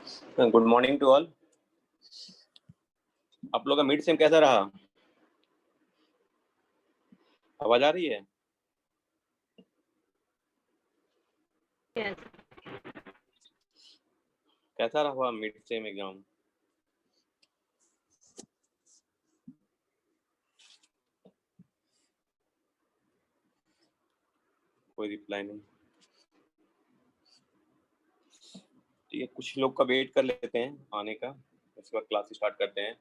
Good morning to all. आप लोग का मिड सेम कैसा रहा? आवाज आ रही है? कैसा रहा मिड सेम एग्जाम? कोई रिप्लाई नहीं। ठीक है, कुछ लोग का वेट कर लेते हैं आने का, उसके बाद क्लास स्टार्ट करते हैं।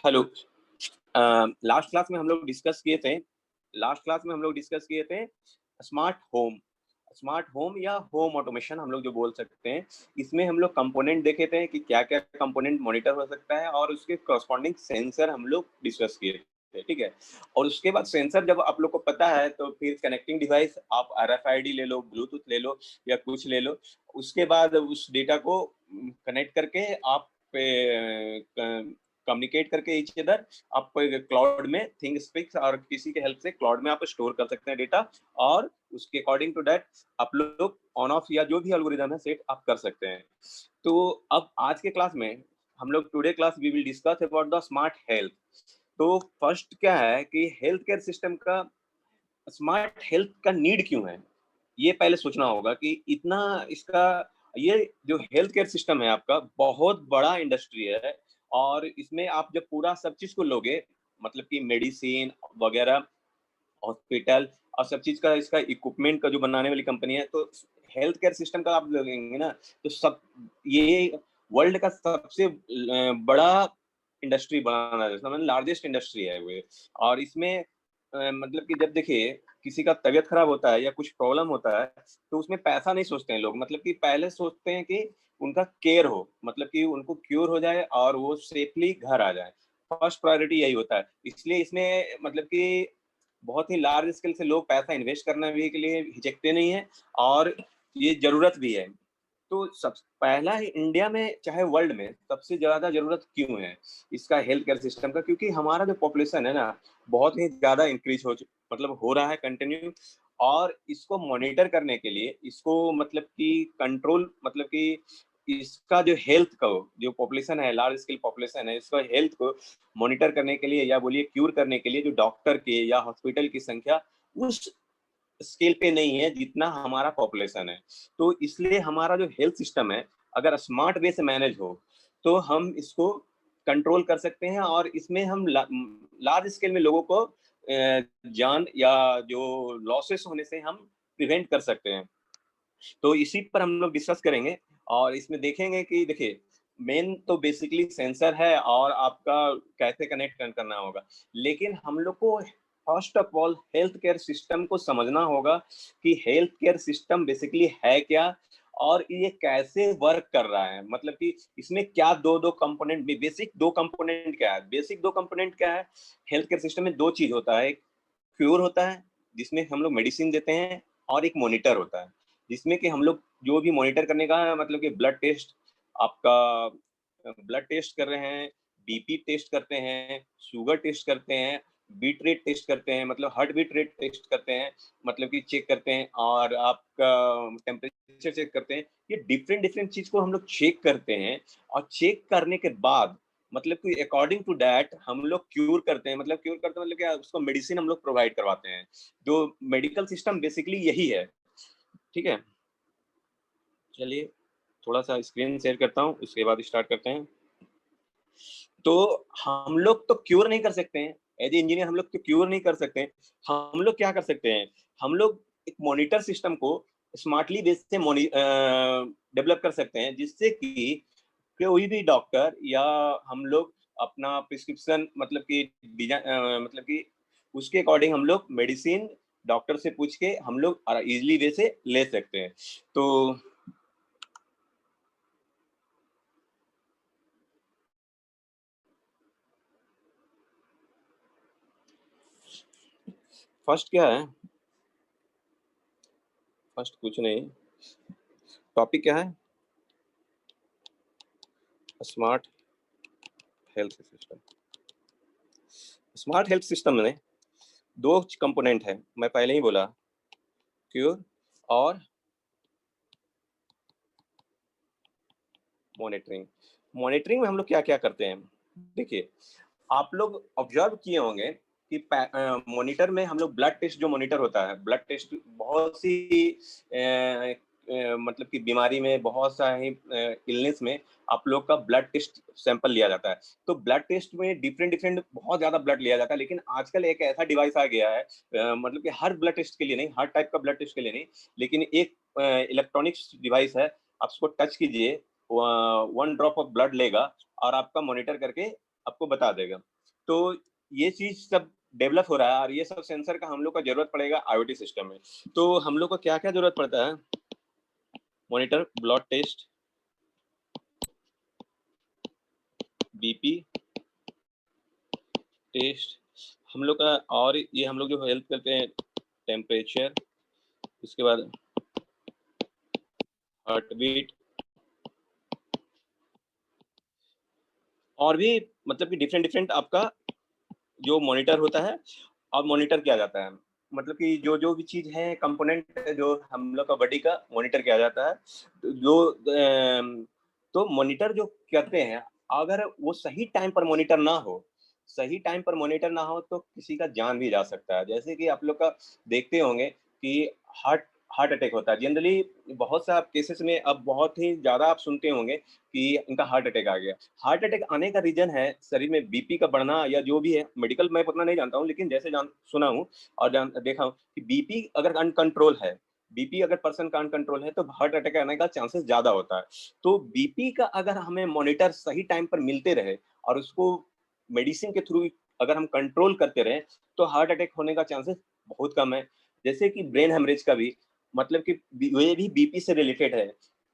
हेलो। लास्ट क्लास में हम लोग डिस्कस किए थे स्मार्ट होम। स्मार्ट होम या होम ऑटोमेशन हम लोग जो बोल सकते हैं, इसमें हम लोग कंपोनेंट देखे थे कि क्या क्या कंपोनेंट मॉनिटर हो सकता है और उसके कॉरस्पॉन्डिंग सेंसर हम लोग डिस्कस किए थे। ठीक है, और उसके बाद सेंसर जब आप लोग को पता है तो फिर कनेक्टिंग डिवाइस आप RFID ले लो, ब्लूटूथ ले लो या कुछ ले लो। उसके बाद उस डेटा को कनेक्ट करके आप कम्युनिकेट करके ईच अदर आप क्लाउड में थिंग स्पीक्स और किसी के हेल्प से क्लाउड में आप स्टोर कर सकते हैं डेटा, और उसके अकॉर्डिंग टू दैट आप लोग ऑन ऑफ या जो भी एल्गोरिदम है सेट आप कर सकते हैं। तो अब आज के क्लास में हम लोग today class we will discuss about the smart health. तो फर्स्ट क्या है कि हेल्थ केयर सिस्टम का स्मार्ट हेल्थ का नीड क्यों है, ये पहले सोचना होगा कि इतना इसका ये जो हेल्थ केयर सिस्टम है आपका बहुत बड़ा इंडस्ट्री है। और इसमें आप जब पूरा सब चीज को लोगे, मतलब कि मेडिसिन वगैरह, हॉस्पिटल और सब चीज का इसका इक्विपमेंट का जो बनाने वाली कंपनी है, तो हेल्थ केयर सिस्टम का आप लोगेंगे ना, तो सब ये वर्ल्ड का सबसे बड़ा इंडस्ट्री बनाना, जैसा मतलब लार्जेस्ट इंडस्ट्री है वो। और इसमें मतलब कि जब देखिए किसी का तबीयत खराब होता है या कुछ प्रॉब्लम होता है, तो उसमें पैसा नहीं सोचते हैं लोग, मतलब कि पहले सोचते हैं कि उनका केयर हो, मतलब कि उनको क्योर हो जाए और वो सेफली घर आ जाए। फर्स्ट प्रायोरिटी यही होता है। इसलिए इसमें मतलब कि बहुत ही लार्ज स्केल से लोग पैसा इन्वेस्ट करने भी के लिए हिचकते नहीं है, और ये जरूरत भी है। तो सब पहला ही इंडिया में चाहे वर्ल्ड में सबसे ज्यादा जरूरत क्यों है इसका हेल्थ केयर सिस्टम का, क्योंकि हमारा जो पॉपुलेशन है ना बहुत ही ज्यादा इंक्रीज मतलब हो रहा है कंटिन्यू। और इसको मॉनिटर करने के लिए, इसको मतलब कि कंट्रोल, मतलब कि इसका जो हेल्थ का जो पॉपुलेशन है, लार्ज स्केल पॉपुलेशन है, इसका हेल्थ को मॉनिटर करने के लिए या बोलिए क्यूर करने के लिए जो डॉक्टर के या हॉस्पिटल की संख्या उस स्केल पे नहीं है जितना हमारा पॉपुलेशन है। तो इसलिए हमारा जो हेल्थ सिस्टम है अगर स्मार्ट वे से मैनेज हो तो हम इसको कंट्रोल कर सकते हैं, और इसमें हम लार्ज स्केल में लोगों को जान या जो लॉसेस होने से हम प्रिवेंट कर सकते हैं। तो इसी पर हम लोग डिस्कस करेंगे, और इसमें देखेंगे कि देखिए मेन तो बेसिकली सेंसर है और आपका कैसे कनेक्ट करना होगा, लेकिन हम लोग को first of all health care system को समझना होगा कि हेल्थ केयर सिस्टम बेसिकली है क्या और ये कैसे वर्क कर रहा है। मतलब कि इसमें क्या दो दो कंपोनेंट, बेसिक दो कंपोनेंट क्या है, बेसिक दो कंपोनेंट क्या है हेल्थ केयर सिस्टम में, दो चीज होता है। एक क्यूर होता है जिसमें हम लोग मेडिसिन देते हैं, और एक मॉनिटर होता है। जिसमें कि हम लोग जो भी मॉनिटर करने का मतलब कि ब्लड टेस्ट, आपका ब्लड टेस्ट कर रहे हैं, बीपी टेस्ट करते हैं, शुगर टेस्ट करते हैं, बीट रेट टेस्ट करते हैं, मतलब हार्ट बीट रेट टेस्ट करते हैं, मतलब कि चेक करते हैं, और आपका टेम्परेचर चेक करते हैं। ये डिफरेंट डिफरेंट चीज को हम लोग चेक करते हैं, और चेक करने के बाद मतलब कि अकॉर्डिंग टू दैट हम लोग क्यूर करते हैं। मतलब क्यूर करते हैं मतलब क्या, उसको मेडिसिन हम लोग प्रोवाइड करवाते हैं। तो मेडिकल सिस्टम बेसिकली यही है। ठीक है, चलिए थोड़ा सा स्क्रीन शेयर करता हूँ, उसके बाद स्टार्ट करते हैं। तो हम लोग तो क्योर नहीं कर सकते हैं, एज ए इंजीनियर हम लोग तो क्योर नहीं कर सकते हैं। हम लोग क्या कर सकते हैं, हम लोग एक मॉनिटर सिस्टम को स्मार्टली बेस से डेवलप कर सकते हैं, जिससे कि कोई भी डॉक्टर या हम लोग अपना प्रिस्क्रिप्शन मतलब कि मतलब कि उसके अकॉर्डिंग हम लोग मेडिसिन डॉक्टर से पूछ के हम लोग इजिली वे से ले सकते हैं। तो फर्स्ट क्या है, फर्स्ट कुछ नहीं, टॉपिक क्या है, smart health system. Smart health system में दो कंपोनेंट है, मैं पहले ही बोला, क्योर और मॉनिटरिंग। मॉनिटरिंग में हम लोग क्या क्या करते हैं, देखिए आप लोग ऑब्जर्व किए होंगे कि मॉनिटर में हम लोग ब्लड टेस्ट जो मॉनिटर होता है, ब्लड टेस्ट बहुत सी मतलब कि बीमारी में, बहुत सारी इलनेस में आप लोग का ब्लड टेस्ट सैंपल लिया जाता है। तो ब्लड टेस्ट में डिफरेंट डिफरेंट बहुत ज्यादा ब्लड लिया जाता है, लेकिन आजकल एक ऐसा डिवाइस आ गया है, मतलब कि हर ब्लड टेस्ट के लिए नहीं, हर टाइप का ब्लड टेस्ट के लिए नहीं, लेकिन एक इलेक्ट्रॉनिक्स डिवाइस है, आप उसको टच कीजिए, 1 ड्रॉप ऑफ ब्लड लेगा और आपका मॉनिटर करके आपको बता देगा। तो ये चीज सब डेवलप हो रहा है, और ये सब सेंसर का हम लोग का जरूरत पड़ेगा आईओटी सिस्टम में। तो हम लोग को क्या क्या जरूरत पड़ता है, monitor, blood test, BP test, हम लोग का, और ये हम लोग जो हेल्प करते हैं, टेम्परेचर, उसके बाद हार्ट बीट, और भी मतलब कि डिफरेंट डिफरेंट आपका जो मॉनिटर होता है और मॉनिटर किया जाता है। मतलब कि जो जो भी चीज है, कंपोनेंट जो हम लोग का बॉडी का मॉनिटर किया जाता है। तो मॉनिटर जो करते हैं, अगर वो सही टाइम पर मॉनिटर ना हो, सही टाइम पर मॉनिटर ना हो तो किसी का जान भी जा सकता है। जैसे कि आप लोग का देखते होंगे कि हार्ट हार्ट अटैक होता है जनरली, बहुत सा केसेस में अब बहुत ही ज्यादा आप सुनते होंगे कि इनका हार्ट अटैक आ गया। हार्ट अटैक आने का रीजन है शरीर में बीपी का बढ़ना, या जो भी है, मेडिकल मैं उतना नहीं जानता हूँ, लेकिन जैसे सुना हूँ और देखा हूँ कि बीपी अगर अनकंट्रोल है, बीपी अगर पर्सन का अनकंट्रोल है, तो हार्ट अटैक आने का चांसेस ज्यादा होता है। तो बीपी का अगर हमें मॉनिटर सही टाइम पर मिलते रहे, और उसको मेडिसिन के थ्रू अगर हम कंट्रोल करते रहे, तो हार्ट अटैक होने का चांसेस बहुत कम है। जैसे कि ब्रेन हेमरेज का भी मतलब कि ये भी बीपी से रिलेटेड है।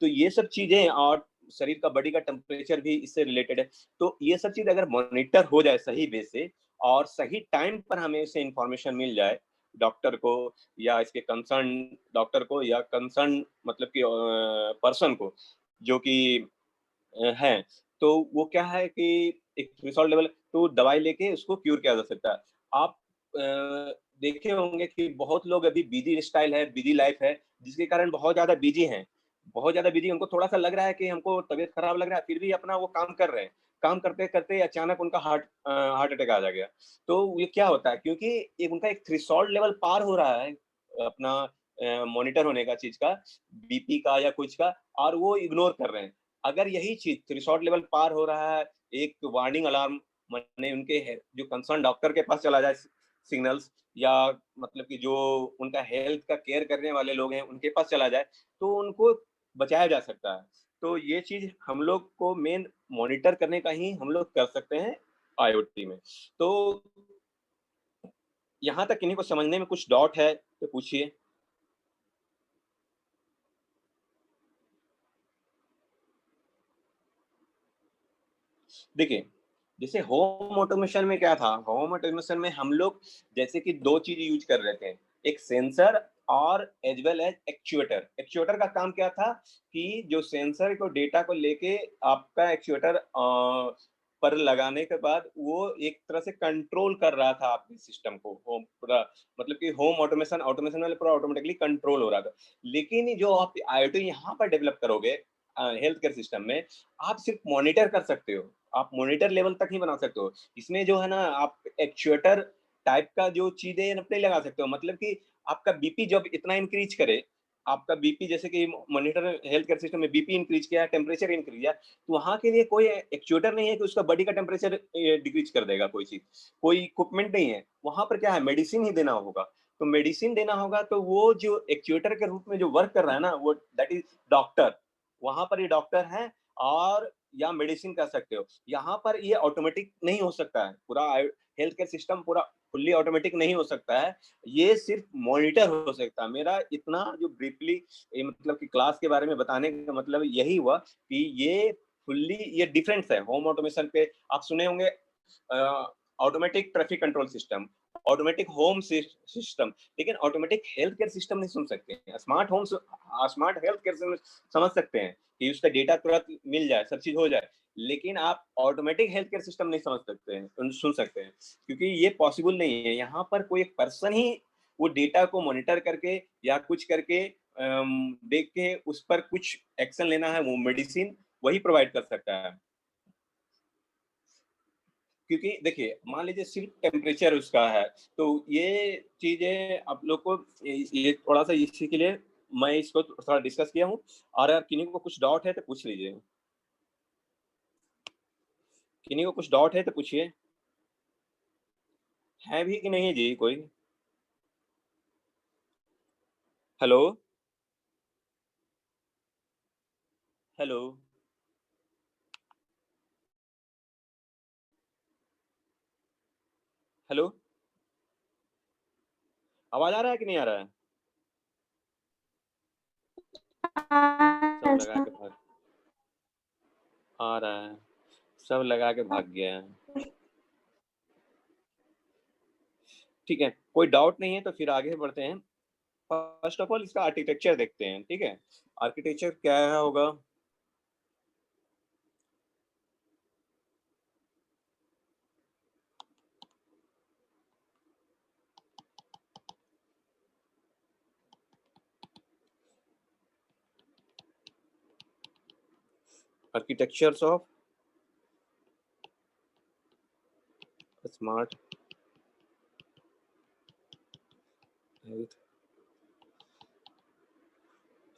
तो ये सब चीजें, और शरीर का बॉडी का टेम्परेचर भी इससे रिलेटेड है। तो ये सब चीज अगर मॉनिटर हो जाए सही वे से, और सही टाइम पर हमें इसे इंफॉर्मेशन मिल जाए, डॉक्टर को या इसके कंसर्न डॉक्टर को या कंसर्न मतलब कि पर्सन को, जो कि हैं, तो वो क्या है कि एक थ्रेशोल्ड लेवल, तो दवाई लेके उसको क्यूर किया जा सकता है। आप देखे होंगे कि बहुत लोग अभी बिजी स्टाइल है, बिजी लाइफ है, जिसके कारण बहुत ज्यादा बिजी हैं, बहुत ज्यादा बिजी, उनको थोड़ा सा लग रहा है कि हमको तबीयत खराब लग रहा है, फिर भी अपना वो काम कर रहे हैं। काम करते करते अचानक उनका हार्ट अटैक आ गया। तो ये क्या होता है, क्योंकि एक उनका एक थ्रेशोल्ड लेवल पार हो रहा है अपना मॉनिटर होने का चीज का, बीपी का या कुछ का, और वो इग्नोर कर रहे हैं। अगर यही चीज थ्रेशोल्ड लेवल पार हो रहा है, एक वार्निंग अलार्म मैंने उनके जो कंसर्न डॉक्टर के पास चला जाए, सिग्नल्स, या मतलब कि जो उनका हेल्थ का केयर करने वाले लोग हैं उनके पास चला जाए, तो उनको बचाया जा सकता है। तो ये चीज हम लोग को मेन मॉनिटर करने का ही हम लोग कर सकते हैं आईओटी में। तो यहाँ तक किन्हीं को समझने में कुछ डाउट है तो पूछिए। देखिए, जैसे होम ऑटोमेशन में क्या था, होम ऑटोमेशन में हम लोग जैसे कि दो चीज यूज कर रहे थे, एक सेंसर और as well as actuator. Actuator का काम क्या था कि जो सेंसर को डेटा को लेके आपका एक्चुएटर पर लगाने के बाद वो एक तरह से कंट्रोल कर रहा था आपके सिस्टम को, होम पूरा, मतलब कि होम ऑटोमेशन, ऑटोमेशन वाले पूरा ऑटोमेटिकली कंट्रोल हो रहा था। लेकिन जो आप आईओटी यहाँ पर डेवलप करोगे हेल्थ केयर सिस्टम में, आप सिर्फ मॉनिटर कर सकते हो, आप मॉनिटर लेवल तक ही बना सकते हो। इसमें जो है ना, आप एक्चुएटर टाइप का जो चीजें नहीं लगा सकते हो, मतलब कि आपका बीपी जब इतना इंक्रीज करे, आपका बीपी जैसे कि मॉनिटर हेल्थ केयर सिस्टम में बीपी इंक्रीज किया, टेम्परेचर इंक्रीज किया, तो वहां के लिए कोई एक्चुएटर नहीं है कि उसका बॉडी का टेम्परेचर डिक्रीज कर देगा, कोई चीज, कोई इक्विपमेंट नहीं है वहां पर। क्या है, मेडिसिन ही देना होगा। तो मेडिसिन देना होगा, तो वो जो एक्चुएटर के रूप में जो वर्क कर रहा है ना, वो दैट इज डॉक्टर। वहां पर ये डॉक्टर है, और या मेडिसिन कर सकते हो। यहाँ पर ये ऑटोमेटिक नहीं हो सकता है, पूरा हेल्थ केयर सिस्टम पूरा फुल्ली ऑटोमेटिक नहीं हो सकता है। ये सिर्फ मॉनिटर हो सकता है। मेरा इतना जो ब्रीफली मतलब कि क्लास के बारे में बताने का मतलब यही हुआ कि ये फुल्ली ये डिफरेंस है। होम ऑटोमेशन पे आप सुने होंगे automatic traffic control system, automatic home system, लेकिन ऑटोमेटिक हेल्थ केयर सिस्टम नहीं सुन सकते हैं। Smart home, smart health care समझ सकते हैं कि उसका डेटा तुरंत मिल जाए, सब चीज हो जाए, लेकिन आप ऑटोमेटिक हेल्थ केयर सिस्टम नहीं समझ सकते हैं, सुन सकते हैं, क्योंकि ये पॉसिबल नहीं है। यहाँ पर कोई एक पर्सन ही वो डेटा को मॉनिटर करके या कुछ करके देख के उस पर कुछ एक्शन लेना है, वो मेडिसिन वही प्रोवाइड कर सकता है। क्योंकि देखिए, मान लीजिए सिर्फ टेम्परेचर उसका है, तो ये चीजें आप लोग को ये थोड़ा सा इसी के लिए मैं इसको थोड़ा डिस्कस किया हूँ। और अगर किन्हीं को कुछ डाउट है तो पूछ लीजिए, किन्हीं को कुछ डाउट है तो पूछिए। है भी कि नहीं जी कोई? हेलो, हेलो, हेलो, आवाज आ रहा है कि नहीं आ रहा है? सब लगा के भाग, आ रहा है, सब लगा के भाग गया है। ठीक है, कोई डाउट नहीं है तो फिर आगे बढ़ते हैं। फर्स्ट ऑफ ऑल इसका आर्किटेक्चर देखते हैं, ठीक है? आर्किटेक्चर क्या होगा? Architectures of smart health,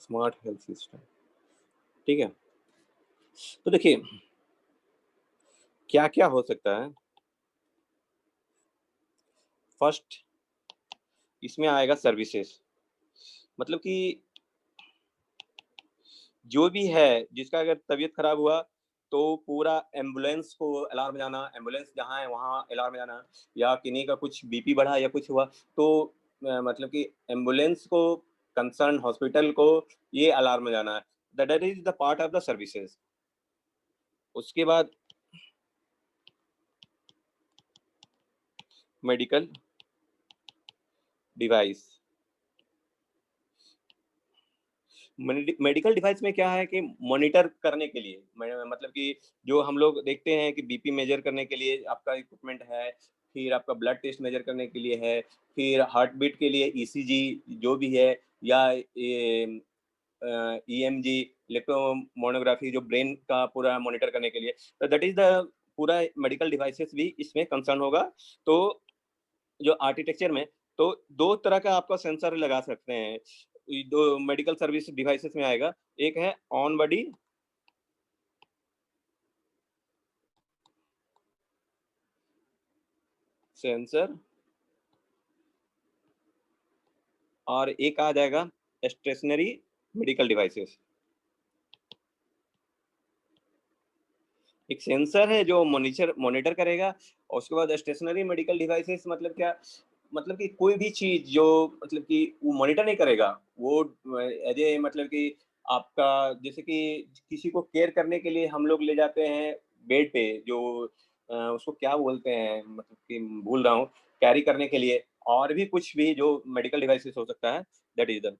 smart health system, ठीक है? तो देखिए, क्या क्या हो सकता है। फर्स्ट, इसमें आएगा सर्विसेज, मतलब कि जो भी है, जिसका अगर तबीयत खराब हुआ, तो पूरा एम्बुलेंस को अलार्म बजाना, एम्बुलेंस जहाँ है वहाँ अलार्म बजाना, या किन्हीं का कुछ बीपी बढ़ा या कुछ हुआ, तो मतलब कि एम्बुलेंस को, कंसर्न हॉस्पिटल को ये अलार्म बजाना है। That is the part of the services. उसके बाद मेडिकल डिवाइस। मेडिकल डिवाइस में क्या है कि मॉनिटर करने के लिए, मतलब कि जो हम लोग देखते हैं कि बीपी मेजर करने के लिए आपका इक्विपमेंट है, फिर आपका ब्लड टेस्ट मेजर करने के लिए है, फिर हार्ट बीट के लिए ईसीजी जो भी है, या ईएमजी इलेक्ट्रोमोनोग्राफी जो ब्रेन का पूरा मॉनिटर करने के लिए, तो दैट इज द पूरा मेडिकल डिवाइसेस भी इसमें कंसर्न होगा। तो जो आर्किटेक्चर में, तो दो तरह का आपका सेंसर लगा सकते हैं, दो मेडिकल सर्विस डिवाइसेस में आएगा। एक है ऑन बॉडी सेंसर, और एक आ जाएगा स्टेशनरी मेडिकल डिवाइसेस। एक सेंसर है जो मॉनिटर मॉनिटर करेगा, और उसके बाद स्टेशनरी मेडिकल डिवाइसेस मतलब क्या, मतलब कि कोई भी चीज जो, मतलब कि वो मॉनिटर नहीं करेगा, वो एज ए, मतलब कि आपका, जैसे कि किसी को केयर करने के लिए हम लोग ले जाते हैं बेड पे, जो उसको क्या बोलते हैं, मतलब कि भूल रहा हूँ, कैरी करने के लिए, और भी कुछ भी जो मेडिकल डिवाइसेस हो सकता है, that is the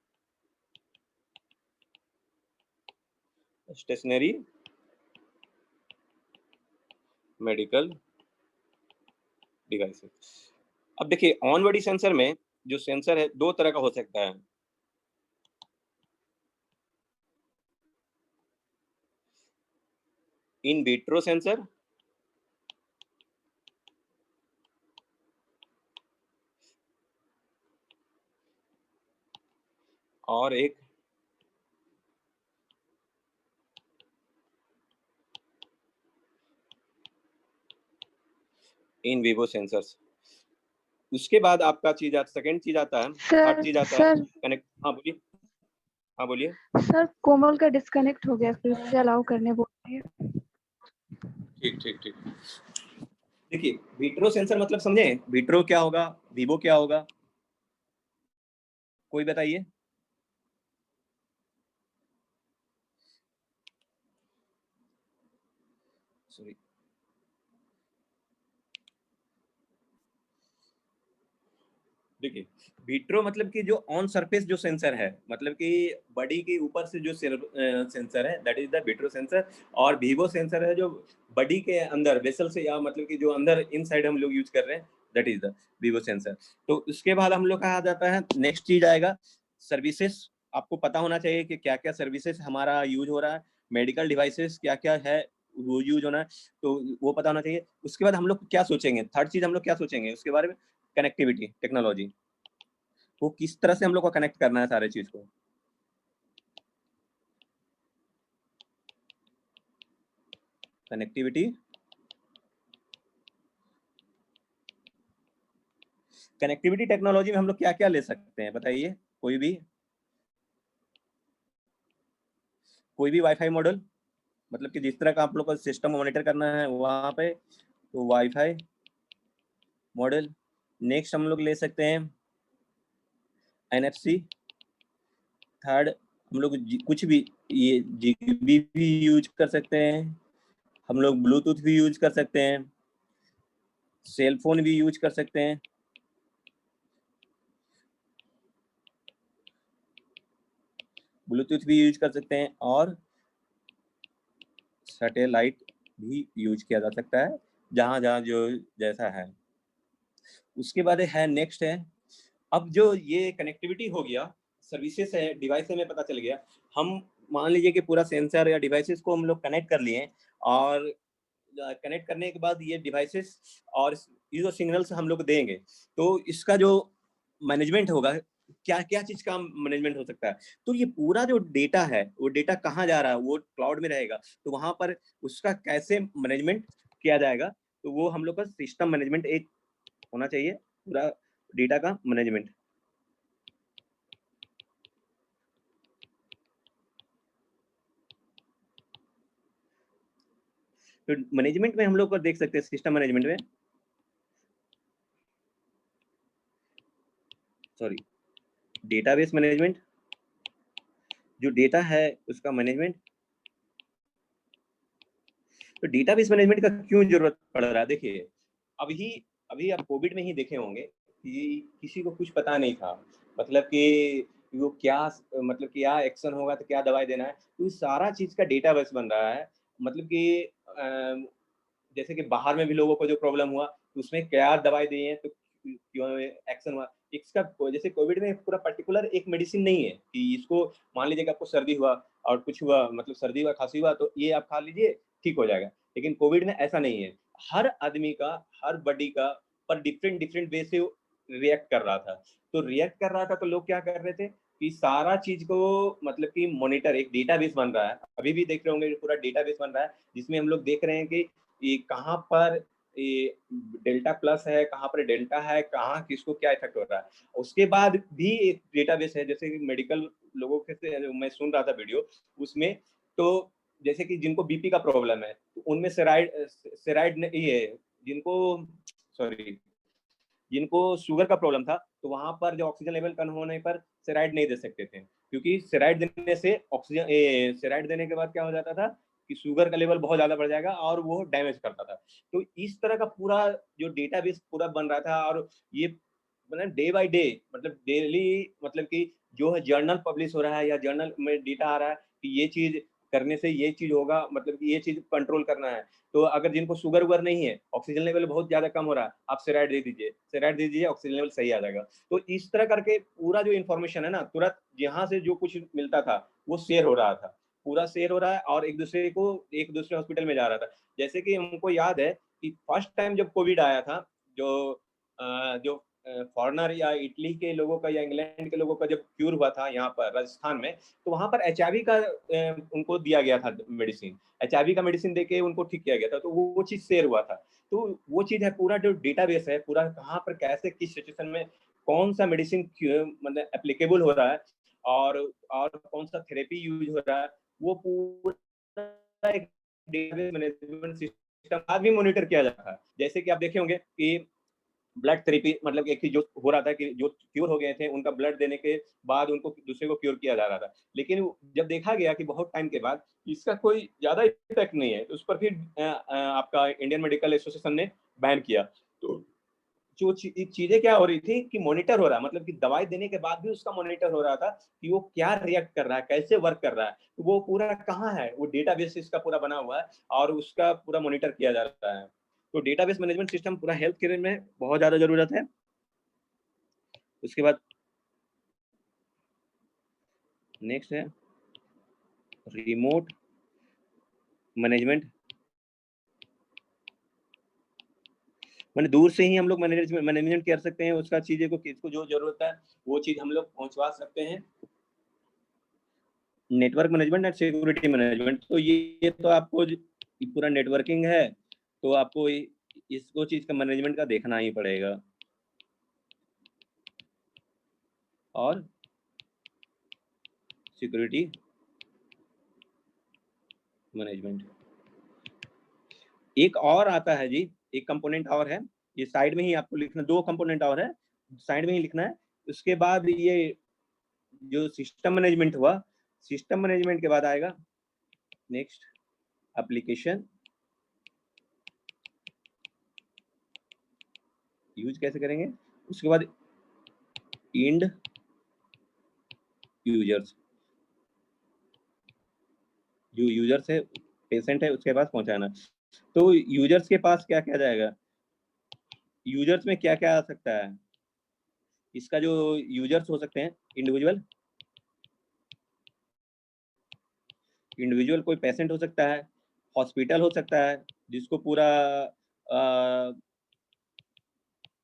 stationary medical devices. अब देखिए ऑन बॉडी सेंसर में जो सेंसर है दो तरह का हो सकता है। इन विट्रो सेंसर और एक इन विवो सेंसर्स। उसके बाद आपका चीज आता, सेकंड चीज आता है, थर्ड चीज आता है कनेक्ट। हाँ बोलिए, हाँ बोलिए। सर कोमल का डिस्कनेक्ट हो गया, फिर से अलाउ करने बोल रही है। ठीक ठीक ठीक। देखिए विट्रो सेंसर मतलब समझे, विट्रो क्या होगा, विवो क्या होगा, कोई बताइए। सॉरी, देखिए विट्रो मतलब कि जो ऑन सरफेस जो सेंसर है, मतलब कि बॉडी के ऊपर से जो सेंसर है, that is the vitro sensor. और विवो सेंसर है जो बॉडी के अंदर वेसल से, या मतलब कि जो अंदर इनसाइड हम लोग यूज कर रहे हैं, that is the Vivo sensor. तो उसके बाद हम लोग कहा जाता है, नेक्स्ट चीज आएगा सर्विसेज। आपको पता होना चाहिए कि क्या क्या सर्विसेज हमारा यूज हो रहा है, मेडिकल डिवाइसेस क्या क्या है वो यूज होना है, तो वो पता होना चाहिए। उसके बाद हम लोग क्या सोचेंगे, थर्ड चीज हम लोग क्या सोचेंगे उसके बारे में, कनेक्टिविटी टेक्नोलॉजी। वो किस तरह से हम लोग को कनेक्ट करना है सारे चीज को। कनेक्टिविटी, कनेक्टिविटी टेक्नोलॉजी में हम लोग क्या क्या ले सकते हैं बताइए, कोई भी वाईफाई मॉडल, मतलब कि जिस तरह का आप लोग को सिस्टम मॉनिटर करना है वहां पे, तो वाईफाई मॉडल। नेक्स्ट हम लोग ले सकते हैं एनएफसी। थर्ड हम लोग कुछ भी, ये जीबी भी यूज कर सकते हैं, हम लोग ब्लूटूथ भी यूज कर सकते हैं, सेल फोन भी यूज कर सकते हैं, ब्लूटूथ भी यूज कर सकते हैं, और सैटेलाइट भी यूज किया जा सकता है, जहां जहां जो जैसा है। उसके बाद है नेक्स्ट है, अब जो ये कनेक्टिविटी हो गया, सर्विसेज है, डिवाइस में पता चल गया। हम मान लीजिए कि पूरा सेंसर या डिवाइसेस को हम लोग कनेक्ट कर लिए, और कनेक्ट करने के बाद ये डिवाइसेस और ये जो सिग्नल्स हम लोग देंगे, तो इसका जो मैनेजमेंट होगा, क्या क्या चीज का मैनेजमेंट हो सकता है। तो ये पूरा जो डेटा है, वो डेटा कहाँ जा रहा है, वो क्लाउड में रहेगा, तो वहां पर उसका कैसे मैनेजमेंट किया जाएगा, तो वो हम लोग का सिस्टम मैनेजमेंट एक होना चाहिए, पूरा डेटा का मैनेजमेंट। तो मैनेजमेंट में हम लोग को देख सकते हैं, सिस्टम मैनेजमेंट में, सॉरी, डेटाबेस मैनेजमेंट, जो डेटा है उसका मैनेजमेंट। तो डेटाबेस मैनेजमेंट का क्यों जरूरत पड़ रहा है, देखिए अभी अभी आप कोविड में ही देखे होंगे कि किसी को कुछ पता नहीं था, मतलब कि वो क्या, मतलब कि क्या एक्शन होगा, तो क्या दवाई देना है, तो सारा चीज का डेटाबेस बन रहा है। मतलब कि जैसे कि बाहर में भी लोगों को जो प्रॉब्लम हुआ, तो उसमें क्या दवाई दी है, तो क्यों एक्शन हुआ, इसका जैसे कोविड में पूरा पर्टिकुलर एक मेडिसिन नहीं है कि इसको, मान लीजिए कि आपको सर्दी हुआ और कुछ हुआ, मतलब सर्दी हुआ खांसी हुआ तो ये आप खा लीजिए ठीक हो जाएगा। लेकिन कोविड में ऐसा नहीं है, हर आदमी का, हर बॉडी का पर डिफरेंट डिफरेंट वे से रिएक्ट कर रहा था। तो रिएक्ट कर रहा था तो लोग क्या कर रहे थे कि सारा चीज को, मतलब कि मॉनिटर, एक डेटाबेस बन रहा है, अभी भी देख रहे होंगे पूरा डेटाबेस बन रहा है, जिसमें हम लोग देख रहे हैं कि ये कहाँ पर ये डेल्टा प्लस है, कहाँ पर डेल्टा है, कहाँ किसको क्या इफेक्ट हो रहा है। उसके बाद भी एक डेटाबेस है, जैसे कि मेडिकल लोगों के से मैं सुन रहा था वीडियो उसमें, तो जैसे कि जिनको बीपी का प्रॉब्लम है, तो उनमें सेराइड सेराइड ये, जिनको, सॉरी, जिनको शुगर का प्रॉब्लम था, तो वहां पर जो ऑक्सीजन लेवल कम होने पर सेराइड नहीं दे सकते थे, क्योंकि सेराइड देने से ऑक्सीजन, सेराइड देने के बाद क्या हो जाता था कि शुगर का लेवल बहुत ज्यादा बढ़ जाएगा और वो डैमेज करता था। तो इस तरह का पूरा जो डेटाबेस पूरा बन रहा था, और ये मतलब डे बाय डे, मतलब डेली, मतलब कि जो है जर्नल पब्लिश हो रहा है या जर्नल में डेटा आ रहा है कि ये चीज करने से ये चीज होगा, मतलब कि ये चीज कंट्रोल करना है। तो अगर जिनको शुगर वुगर नहीं है, ऑक्सीजन लेवल बहुत ज्यादा कम हो रहा है, आप स्टेरॉइड दे दीजिए, स्टेरॉइड दे दीजिए, ऑक्सीजन लेवल सही आ जाएगा। तो इस तरह करके पूरा जो इन्फॉर्मेशन है ना, तुरंत जहाँ से जो कुछ मिलता था वो शेयर हो रहा था, पूरा शेयर हो रहा है, और एक दूसरे हॉस्पिटल में जा रहा था। जैसे कि हमको याद है कि फर्स्ट टाइम जब कोविड आया था, जो जो फॉरेनर या इटली के लोगों का या इंग्लैंड के लोगों का जब क्यूर हुआ था यहाँ पर राजस्थान में, तो वहां पर एचआईवी का उनको दिया गया था मेडिसिन, एचआईवी का मेडिसिन देके उनको ठीक किया गया था, तो वो चीज शेयर हुआ था। तो वो चीज है, पूरा जो डेटाबेस है, पूरा कहाँ पर कैसे किस सिचुएशन में कौन सा मेडिसिन मतलब एप्लीकेबल हो रहा है, और कौन सा थेरेपी यूज हो रहा है, वो पूरा एक डेटाबेस मैनेजमेंट सिस्टम आज भी मॉनिटर किया जाता है। जैसे कि आप देखे होंगे कि ब्लड थेरेपी, मतलब एक चीज जो हो रहा था कि जो क्योर हो गए थे उनका ब्लड देने के बाद उनको दूसरे को क्योर किया जा रहा था, लेकिन जब देखा गया कि बहुत टाइम के बाद इसका कोई ज्यादा इफेक्ट नहीं है, तो उस पर फिर आपका इंडियन मेडिकल एसोसिएशन ने बैन किया। तो जो चीजें क्या हो रही थी कि मॉनिटर हो रहा है, मतलब कि दवाई देने के बाद भी उसका मॉनिटर हो रहा था कि वो क्या रिएक्ट कर रहा है, कैसे वर्क कर रहा है, तो वो पूरा कहाँ है, वो डेटाबेस इसका पूरा बना हुआ है और उसका पूरा मॉनिटर किया जा रहा है। तो डेटाबेस मैनेजमेंट सिस्टम पूरा हेल्थ केयर में बहुत ज्यादा जरूरत है। उसके बाद नेक्स्ट है रिमोट मैनेजमेंट, मैंने दूर से ही हम लोग मैनेजमेंट कर सकते हैं, उसका चीजें को किसको जो जरूरत है वो चीज हम लोग पहुंचवा सकते हैं। Network management and security management, तो ये तो आपको पूरा नेटवर्किंग है, तो आपको इसको चीज का मैनेजमेंट का देखना ही पड़ेगा। और सिक्योरिटी मैनेजमेंट एक और आता है जी, एक कंपोनेंट और है, ये साइड में ही आपको लिखना, दो कंपोनेंट और है, साइड में ही लिखना है। उसके बाद ये जो सिस्टम मैनेजमेंट हुआ, सिस्टम मैनेजमेंट के बाद आएगा नेक्स्ट एप्लीकेशन यूज कैसे करेंगे, उसके बाद एंड यूजर्स, जो यूजर्स है, पेशेंट है, उसके पास पहुंचाना। तो यूजर्स के पास क्या क्या जाएगा, यूजर्स में क्या क्या आ सकता है, इसका जो यूजर्स हो सकते हैं इंडिविजुअल, इंडिविजुअल कोई पेशेंट हो सकता है, हॉस्पिटल हो सकता है जिसको पूरा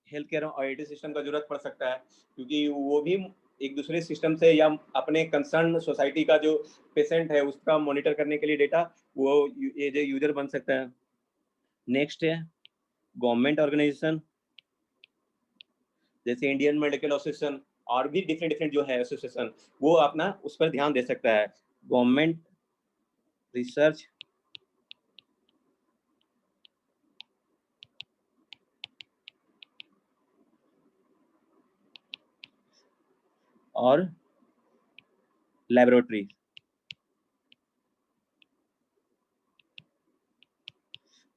हेल्थ केयर और आईटी सिस्टम का जरूरत पड़ सकता है, क्योंकि वो भी एक दूसरे सिस्टम से या अपने कंसर्न सोसाइटी का जो पेशेंट है उसका मॉनिटर करने के लिए डेटा वो ये जो यूजर बन सकता है। नेक्स्ट है गवर्नमेंट ऑर्गेनाइजेशन, जैसे इंडियन मेडिकल एसोसिएशन और भी डिफरेंट डिफरेंट जो है एसोसिएशन, वो अपना उस पर ध्यान दे सकता है। गवर्नमेंट रिसर्च और लेबोरेटरी,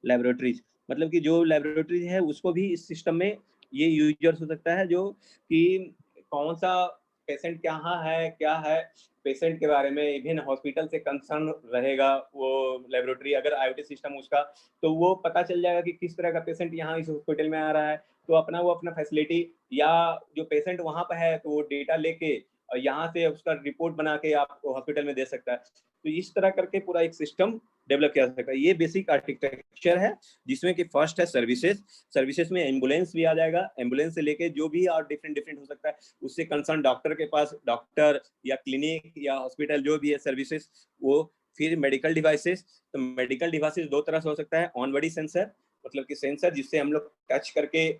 लेबोरेटरीज, मतलब कि जो लेबोरेटरी है उसको भी इस सिस्टम में ये यूजर्स हो सकता है, जो कि कौन सा पेशेंट कहाँ है क्या है, पेशेंट के बारे में इवन हॉस्पिटल से कंसर्न रहेगा वो लेबोरेटरी, अगर आईओटी सिस्टम उसका, तो वो पता चल जाएगा कि किस तरह का पेशेंट यहाँ इस हॉस्पिटल में आ रहा है, तो अपना वो अपना फैसिलिटी या जो पेशेंट वहाँ पर है तो वो डेटा लेके और यहाँ से उसका रिपोर्ट बना के आप हॉस्पिटल में दे सकता है। तो इस तरह करके पूरा एक सिस्टम डेवलप किया जा सकता है। ये बेसिक आर्किटेक्चर है, जिसमें कि फर्स्ट है सर्विसेज, सर्विसेज में एम्बुलेंस भी आ जाएगा, एम्बुलेंस से लेके जो भी और डिफरेंट डिफरेंट हो सकता है, उससे कंसर्न डॉक्टर के पास, डॉक्टर या क्लिनिक या हॉस्पिटल जो भी है सर्विसेज वो। फिर मेडिकल डिवाइसेस, तो मेडिकल डिवाइसेस दो तरह से हो सकता है, ऑन बॉडी सेंसर, मतलब कि सेंसर जिससे हम लोग टच करके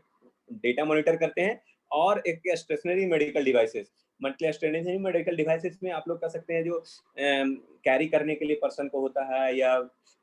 डेटा मॉनिटर करते हैं, और एक स्टेशनरी मेडिकल डिवाइसेस, मतलब स्टेशनरी मेडिकल डिवाइसेस में आप लोग कर सकते हैं जो कैरी करने के लिए पर्सन को होता है, या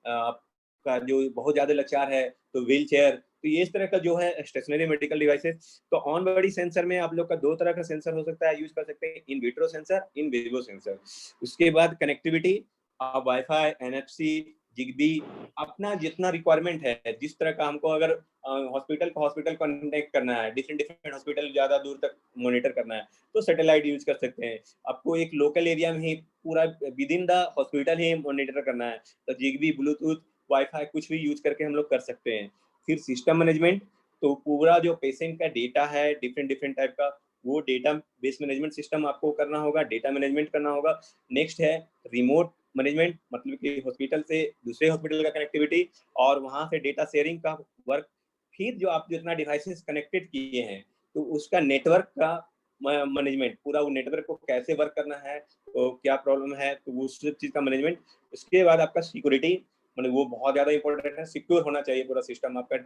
आपका जो बहुत ज्यादा लाचार है तो व्हील चेयर, तो ये इस तरह का जो है स्टेशनरी मेडिकल डिवाइसेस। तो ऑन बॉडी सेंसर में आप लोग का दो तरह का सेंसर हो सकता है, यूज कर सकते हैं, in vitro sensor, in vivo sensor. उसके बाद कनेक्टिविटी, आप वाईफाई, एनएफसी, जिगबी, अपना जितना रिक्वायरमेंट है, जिस तरह का हमको अगर हॉस्पिटल को हॉस्पिटल कनेक्ट करना है, डिफरेंट डिफरेंट हॉस्पिटल ज़्यादा दूर तक मॉनिटर करना है, तो सैटेलाइट यूज कर सकते हैं। आपको एक लोकल एरिया में ही पूरा with in the hospital he monitor करना है, तो जिगबी, ब्लूटूथ, वाईफाई कुछ भी यूज करके हम लोग कर सकते हैं। फिर सिस्टम मैनेजमेंट, तो पूरा जो पेशेंट का डेटा है डिफरेंट डिफरेंट टाइप का, वो डेटा बेस मैनेजमेंट सिस्टम आपको करना होगा, डेटा मैनेजमेंट करना होगा। नेक्स्ट है रिमोट मैनेजमेंट, मतलब कि हॉस्पिटल से दूसरे हॉस्पिटल का कनेक्टिविटी और वहाँ से डेटा शेयरिंग का वर्क। फिर जो आप जितना डिवाइसेस कनेक्टेड किए हैं, तो उसका नेटवर्क का मैनेजमेंट, पूरा वो नेटवर्क को कैसे वर्क करना है, तो क्या प्रॉब्लम है, तो उस चीज़ का मैनेजमेंट। उसके बाद आपका सिक्योरिटी, मतलब वो बहुत ज़्यादा इंपॉर्टेंट है, सिक्योर होना चाहिए पूरा सिस्टम आपका,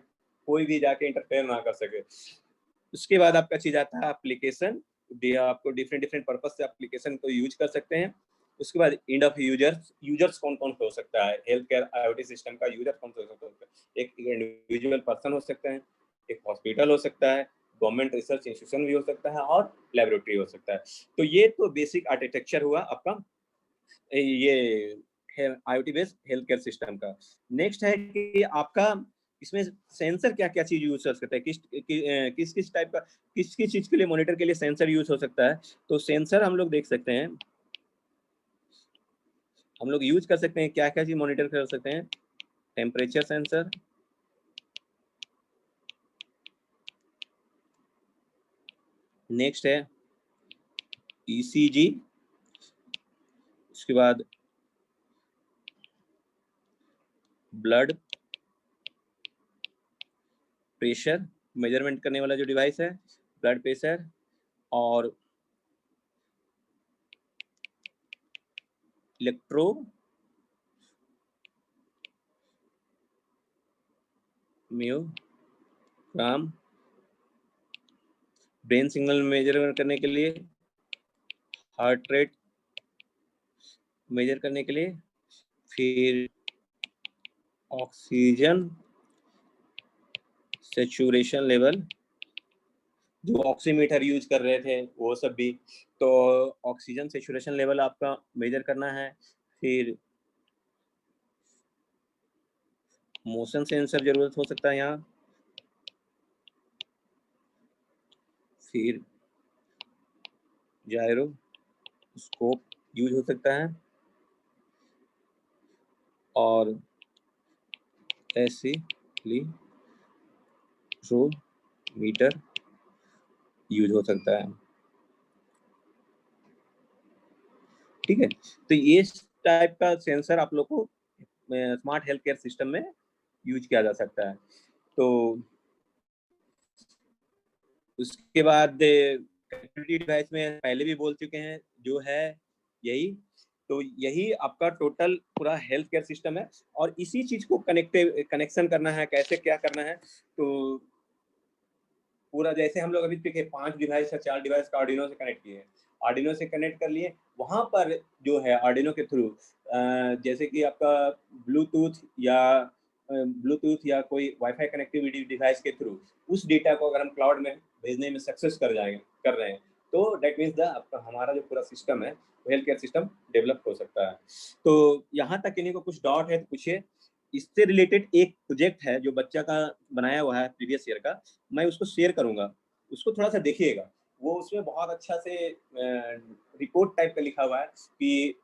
कोई भी जाके इंटरफेयर ना कर सके। उसके बाद आपका चीज़ आता है एप्लीकेशन, आपको डिफरेंट डिफरेंट पर्पज से एप्लीकेशन को यूज कर सकते हैं। उसके बाद एंड ऑफ यूजर्स, यूजर्स कौन कौन हो सकता है, हेल्थ केयर IoT सिस्टम का यूजर कौन सा हो सकता है। एक इंडिविजुअल पर्सन हो सकता है, एक हॉस्पिटल हो सकता है, गवर्नमेंट रिसर्च इंस्टीट्यूशन भी हो सकता है, और लेबोरेटरी हो सकता है। तो ये तो बेसिक आर्किटेक्चर हुआ आपका ये IoT based health care system का। नेक्स्ट है कि आपका इसमें सेंसर क्या क्या चीज यूज कर सकता है, किस किस टाइप का, किस किस चीज के लिए मॉनिटर के लिए सेंसर यूज हो सकता है। तो सेंसर हम लोग देख सकते हैं, हम लोग यूज कर सकते हैं, क्या क्या चीज मॉनिटर कर सकते हैं। टेम्परेचर सेंसर, नेक्स्ट है ECG, उसके बाद ब्लड प्रेशर मेजरमेंट करने वाला जो डिवाइस है, ब्लड प्रेशर, और इलेक्ट्रो म्योग्राम, ब्रेन सिग्नल मेजर करने के लिए, हार्ट रेट मेजर करने के लिए, फिर ऑक्सीजन सैचुरेशन लेवल, जो ऑक्सीमीटर यूज कर रहे थे वो सब भी, तो ऑक्सीजन सैचुरेशन लेवल आपका मेजर करना है। फिर मोशन सेंसर जरूरत हो सकता है यहाँ, फिर जायरोस्कोप यूज हो सकता है, और एक्सीलरोमीटर यूज हो सकता है। ठीक है, तो ये टाइप का सेंसर आप लोग को स्मार्ट हेल्थ केयर सिस्टम में यूज किया जा सकता है। तो उसके बाद कनेक्टिविटी डिवाइस में पहले भी बोल चुके हैं, जो है यही, तो यही आपका टोटल पूरा हेल्थ केयर सिस्टम है। और इसी चीज को कनेक्शन करना है, कैसे क्या करना है, तो पूरा जैसे हम लोग अभी देखे 5 डिवाइस या 4 डिवाइस का आर्डिनो से कनेक्ट किए, आर्डिनो से कनेक्ट कर लिए, वहां पर जो है आर्डिनो के थ्रू जैसे कि आपका ब्लूटूथ या कोई वाईफाई कनेक्टिविटी डिवाइस के थ्रू उस डेटा को अगर हम क्लाउड में भेजने में सक्सेस कर रहे हैं, तो दैट मीन्स आपका हमारा जो पूरा सिस्टम है, हेल्थ केयर सिस्टम डेवलप हो सकता है। तो यहाँ तक किन्हीं को कुछ डाउट है तो पूछिए। इससे रिलेटेड एक प्रोजेक्ट है जो बच्चा का बनाया हुआ है प्रीवियस ईयर का, मैं उसको शेयर करूंगा, उसको थोड़ा सा देखिएगा। वो उसमें बहुत अच्छा से रिपोर्ट टाइप का लिखा हुआ है कि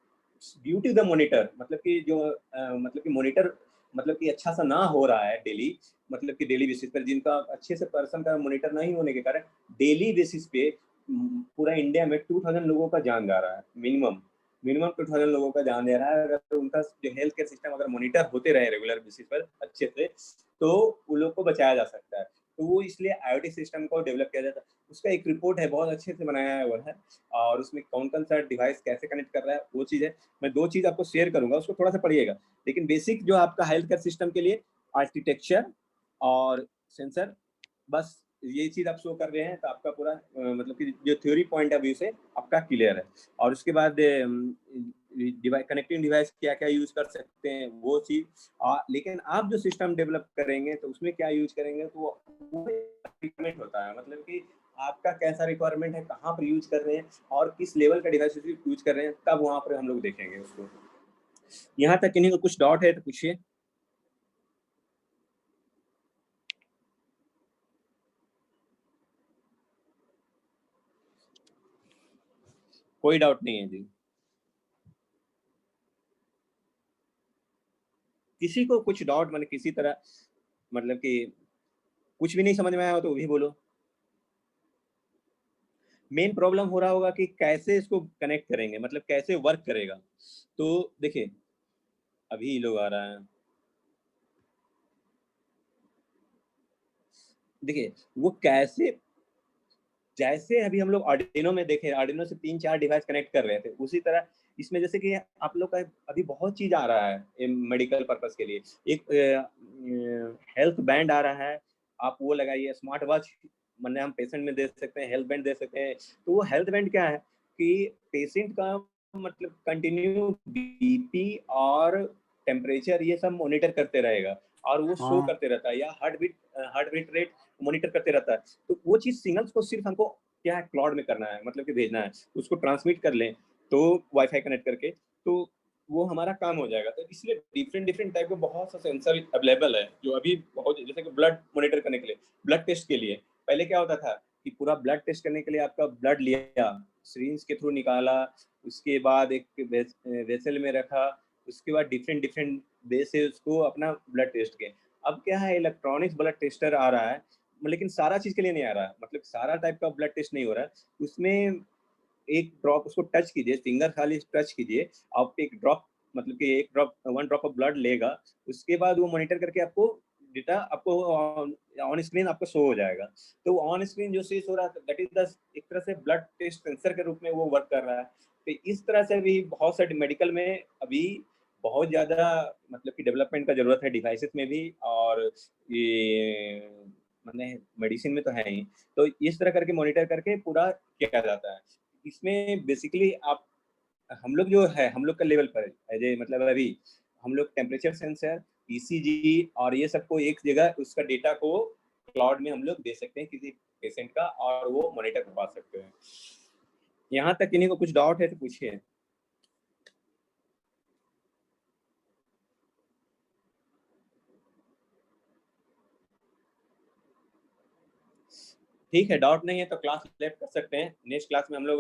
ड्यू टू द मॉनिटर, मतलब कि जो मतलब कि मॉनिटर, मतलब कि अच्छा सा ना हो रहा है डेली, मतलब कि डेली बेसिस पर जिनका अच्छे से पर्सन का मॉनिटर नहीं होने के कारण डेली बेसिस पे पूरा इंडिया में 2000 लोगों का जान जा रहा है, मिनिमम मिनिमम 2000 लोगों का जान दे रहा है। अगर उनका जो हेल्थ केयर सिस्टम अगर मॉनिटर होते रहे रेगुलर बेसिस पर अच्छे से, तो उन लोग को बचाया जा सकता है। तो वो इसलिए IoT सिस्टम को डेवलप किया जाता है। उसका एक रिपोर्ट है, बहुत अच्छे से बनाया हुआ है, और उसमें कौन कौन सा डिवाइस कैसे कनेक्ट कर रहा है वो चीज़ है। मैं 2 चीज़ आपको शेयर करूंगा, उसको थोड़ा सा पढ़िएगा। लेकिन बेसिक जो आपका हेल्थ केयर सिस्टम के लिए आर्किटेक्चर और सेंसर, बस ये चीज़ आप शो कर रहे हैं, तो आपका पूरा मतलब कि जो थ्योरी पॉइंट ऑफ व्यू से आपका क्लियर है। और उसके बाद डिवाइस, कनेक्टिंग डिवाइस क्या क्या यूज कर सकते हैं वो चीज़, लेकिन आप जो सिस्टम डेवलप करेंगे तो उसमें क्या यूज करेंगे, तो वो रिक्वायरमेंट होता है, मतलब कि आपका कैसा रिक्वायरमेंट है, कहाँ पर यूज कर रहे हैं, और किस लेवल का डिवाइस यूज कर रहे हैं, तब वहाँ पर हम लोग देखेंगे उसको। यहाँ तक किन्हीं को कुछ डाउट है तो पूछिए। कोई डाउट नहीं है जी? किसी को कुछ डाउट मतलब किसी तरह मतलब कि कुछ भी नहीं समझ में आया हो तो वो भी बोलो। मेन प्रॉब्लम हो रहा होगा कि कैसे इसको कनेक्ट करेंगे, मतलब कैसे वर्क करेगा। तो देखिए अभी लोग आ रहा है, देखिए वो कैसे, जैसे अभी हम लोग आर्डिनो में देखे, आर्डिनो से 3-4 डिवाइस कनेक्ट कर रहे थे, उसी तरह इसमें जैसे कि आप लोग का अभी बहुत चीज आ रहा है मेडिकल पर्पस के लिए। एक हेल्थ बैंड आ रहा है, आप वो लगाइए। स्मार्ट वॉच मैंने हम पेशेंट में दे सकते हैं, हेल्थ बैंड दे सकते हैं। तो वो हेल्थ बैंड क्या है कि पेशेंट का मतलब कंटिन्यू बीपी और टेम्परेचर ये सब मॉनिटर करते रहेगा, और वो शो हाँ। करते रहता है, या हार्ट बीट रेट मॉनिटर करते रहता है। तो वो चीज सिग्नल्स को सिर्फ हमको क्या है क्लाउड में करना है, मतलब कि भेजना है, उसको ट्रांसमिट कर लें तो वाईफाई कनेक्ट करके, तो वो हमारा काम हो जाएगा। तो इसलिए डिफरेंट डिफरेंट टाइप के बहुत सा सेंसर अवेलेबल है जो अभी बहुत, जैसे कि ब्लड मॉनिटर करने के लिए, ब्लड टेस्ट के लिए पहले क्या होता था कि पूरा ब्लड टेस्ट करने के लिए आपका ब्लड लिया, सिरिंज के थ्रू निकाला, उसके बाद एक वेसल में रखा, उसके बाद डिफरेंट डिफरेंट वे से उसको अपना ब्लड टेस्ट किए। अब क्या है, इलेक्ट्रॉनिक्स ब्लड टेस्टर आ रहा है, लेकिन सारा चीज के लिए नहीं आ रहा है, मतलब सारा टाइप का ब्लड टेस्ट नहीं हो रहा है उसमें। एक ड्रॉप उसको टच कीजिए, फिंगर खाली टच कीजिए, आप एक ड्रॉप मतलब कि एक ड्रॉप 1 ड्रॉप ऑफ ब्लड लेगा, उसके बाद वो मॉनिटर करके आपको डेटा आपको ऑन स्क्रीन आपको शो हो जाएगा। तो ऑन स्क्रीन जो चीज हो रहा है दैट इज द एक तरह से ब्लड टेस्ट सेंसर के रूप में वो वर्क कर रहा है। तो इस तरह से भी बहुत सारे मेडिकल में अभी बहुत ज्यादा मतलब कि डेवलपमेंट का जरूरत है, डिवाइसेस में भी, और ये मैंने मेडिसिन में तो है ही। तो इस तरह करके मॉनिटर करके पूरा किया जाता है। इसमें बेसिकली आप, हम लोग जो है हम लोग का लेवल पर है मतलब अभी हम लोग टेम्परेचर सेंसर, ईसीजी और ये सबको एक जगह उसका डेटा को क्लाउड में हम लोग दे सकते हैं किसी पेशेंट का, और वो मॉनिटर करवा सकते हैं। यहाँ तक किन्हीं को कुछ डाउट है तो पूछिए। ठीक है, डाउट नहीं है तो क्लास लेफ्ट कर सकते हैं। नेक्स्ट क्लास में हम लोग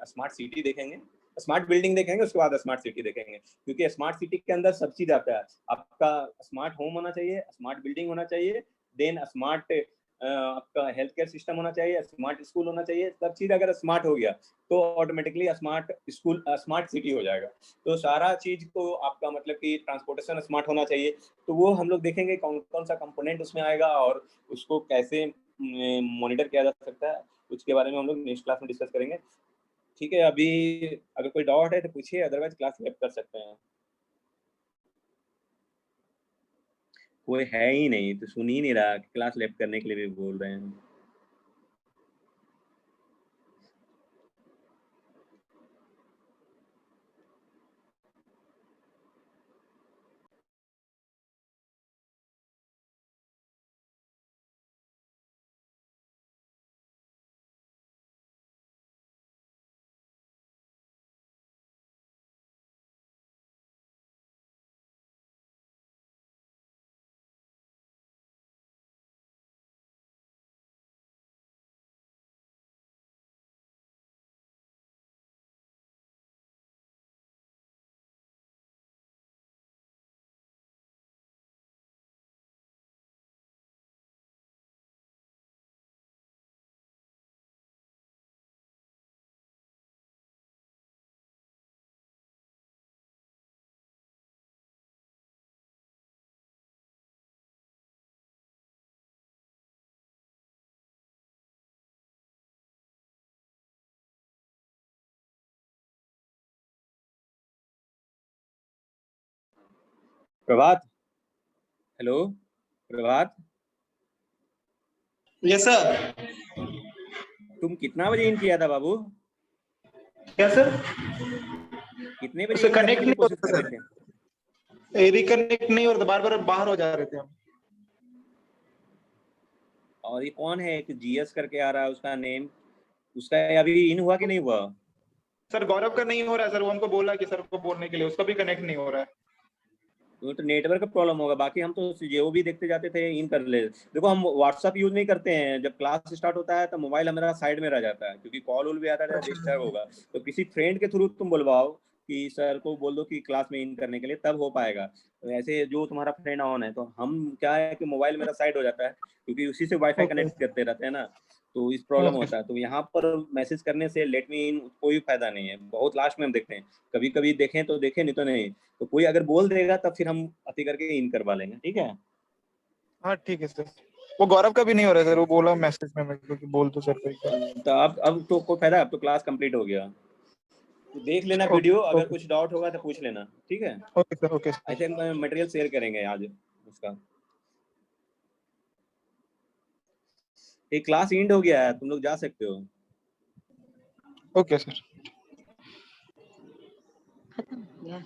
स्मार्ट सिटी देखेंगे, स्मार्ट बिल्डिंग देखेंगे, उसके बाद स्मार्ट सिटी देखेंगे, क्योंकि स्मार्ट सिटी के अंदर सब चीज आता है। आपका स्मार्ट होम होना चाहिए, स्मार्ट बिल्डिंग होना चाहिए, देन स्मार्ट आपका हेल्थ केयर सिस्टम होना चाहिए, स्मार्ट स्कूल होना चाहिए। सब चीज अगर स्मार्ट हो गया तो automatically smart school smart city हो जाएगा। तो सारा चीज को आपका मतलब कि ट्रांसपोर्टेशन स्मार्ट होना चाहिए। तो वो हम लोग देखेंगे कौन कौन सा कंपोनेंट उसमें आएगा और उसको कैसे मॉनिटर किया जा सकता है, उसके बारे में हम लोग नेक्स्ट क्लास में डिस्कस करेंगे। ठीक है, अभी अगर कोई डाउट है तो पूछिए, अदरवाइज क्लास लेफ्ट कर सकते हैं। कोई है ही नहीं तो सुन ही नहीं रहा, क्लास लेफ्ट करने के लिए भी बोल रहे हैं। प्रभात, हेलो प्रभात, यस सर। तुम कितना बजे इन किया था बाबू? क्या सर? कितने बजे उससे इन करने कनेक्ट के लिए नहीं कोशिश होता कर रहे सर, थे? रिकनेक्ट नहीं होता, बार बार बाहर हो जा रहे थे हम। और ये कौन है, एक जीएस करके आ रहा है उसका नेम, उसका अभी इन हुआ कि नहीं हुआ? सर गौरव का नहीं हो रहा है सर, वो हमको बोला कि सर को बोलने के लिए, उसका भी कनेक्ट नहीं हो रहा है। तो नेटवर्क का प्रॉब्लम होगा, बाकी हम तो जो भी देखते जाते थे इन कर ले। देखो हम व्हाट्सअप यूज नहीं करते हैं, जब क्लास स्टार्ट होता है तो मोबाइल हमारा साइड में रह जाता है, क्योंकि कॉल वॉल भी आता है डिस्टर्ब होगा। तो किसी फ्रेंड के थ्रू तुम बुलवाओ कि सर को बोल दो कि क्लास में इन करने के लिए, तब हो पाएगा। तो ऐसे जो तुम्हारा फ्रेंड ऑन है, तो हम क्या है कि मोबाइल मेरा साइड हो जाता है, क्योंकि उसी से वाईफाई ओके कनेक्ट करते रहते हैं ना, तो इस प्रॉब्लम ओके होता है। तो यहाँ पर मैसेज करने से लेट मी इन कोई फायदा नहीं है, बहुत लास्ट में हम देखते हैं। कभी कभी देखें तो देखें, नहीं तो नहीं। तो कोई अगर बोल देगा तब फिर हम अति करके इन करवा लेंगे, ठीक है। हाँ ठीक है सर। वो गौरव का भी नहीं हो रहा है सर, वो बोला मैसेज में मेरे को कि बोल दो सर को एक बार। तो अब तो कोई फायदा है, अब तो क्लास कंप्लीट हो गया। तो देख लेना ओके वीडियो, अगर ओके कुछ डाउट होगा तो पूछ लेना, ठीक है। ओके सर ओके सर ऐसे मटेरियल शेयर करेंगे आज उसका। एक क्लास एंड हो गया है, तुम लोग जा सकते हो। Okay sir. खत्म हो गया।